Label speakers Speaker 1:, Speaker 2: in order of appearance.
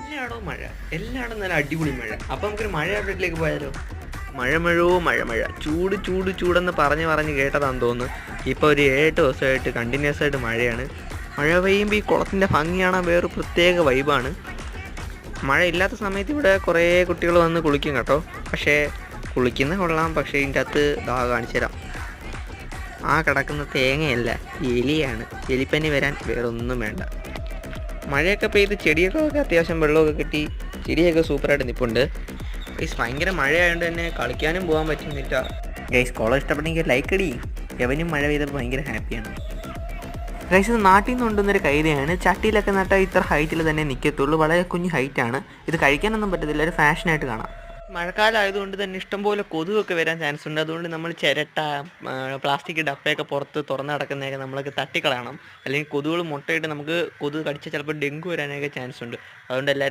Speaker 1: എല്ലായിടവും മഴ, എല്ലായിടവും നല്ല അടിപൊളി മഴ. അപ്പോൾ നമുക്കൊരു മഴ അപ്ഡേറ്റിലേക്ക് പോയാലോ? മഴ, ചൂട് ചൂട് ചൂടെന്ന് പറഞ്ഞ് കേട്ടതാണെന്ന് തോന്നുന്നു. ഇപ്പോൾ ഒരു 7 ദിവസമായിട്ട് കണ്ടിന്യൂസ് ആയിട്ട് മഴയാണ്. മഴ പെയ്യുമ്പോൾ ഈ കുളത്തിൻ്റെ ഭംഗി കാണാൻ വേറൊരു പ്രത്യേക വൈബാണ്. മഴ ഇല്ലാത്ത സമയത്ത് ഇവിടെ കുറേ കുട്ടികൾ വന്ന് കുളിക്കും കേട്ടോ. പക്ഷേ കുളിക്കുന്ന കൊള്ളാം, പക്ഷേ ഇതിൻ്റെ അകത്ത് കാണിച്ചു തരാം. ആ കിടക്കുന്ന തേങ്ങയല്ല, എലിയാണ്. എലിപ്പനി വരാൻ വേറൊന്നും വേണ്ട. മഴയൊക്കെ പെയ്ത് ചെടിയൊക്കെ അത്യാവശ്യം വെള്ളമൊക്കെ കിട്ടി, ചെടിയൊക്കെ സൂപ്പറായിട്ട് നിൽപ്പുണ്ട്. ഗൈസ് ഭയങ്കര മഴയായതുകൊണ്ട് തന്നെ കളിക്കാനും പോകാൻ പറ്റുന്നില്ല. ഗൈസ് കോളം ഇഷ്ടപ്പെട്ടെങ്കിൽ ലൈക്ക് അടി. എവനും മഴ പെയ്തപ്പോൾ ഭയങ്കര ഹാപ്പിയാണ്. ഗൈസ് ഇത് നാട്ടിൽ നിന്ന് കൊണ്ടുവന്നൊരു കൈതയാണ്. ചട്ടിയിലൊക്കെ നട്ടാൽ ഇത്ര ഹൈറ്റിൽ തന്നെ നിൽക്കത്തുള്ളൂ. വളരെ കുഞ്ഞ് ഹൈറ്റാണ്. ഇത് കഴിക്കാനൊന്നും പറ്റത്തില്ല, ഒരു ഫാഷനായിട്ട് കാണാം. മഴക്കാലം ആയതുകൊണ്ട് തന്നെ ഇഷ്ടംപോലെ കൊതുകൊക്കെ വരാൻ ചാൻസ് ഉണ്ട്. അതുകൊണ്ട് നമ്മൾ ചിരട്ട, പ്ലാസ്റ്റിക് ഡപ്പയൊക്കെ പുറത്ത് തുറന്ന് കിടക്കുന്നതൊക്കെ നമ്മളൊക്കെ തട്ടിക്കളയണം. അല്ലെങ്കിൽ കൊതുകുകൾ മുട്ടയിട്ട് നമുക്ക് കൊതുക് കടിച്ചാൽ ചിലപ്പോൾ ഡെങ്കു വരാനൊക്കെ ചാൻസ് ഉണ്ട്. അതുകൊണ്ട് എല്ലാവരും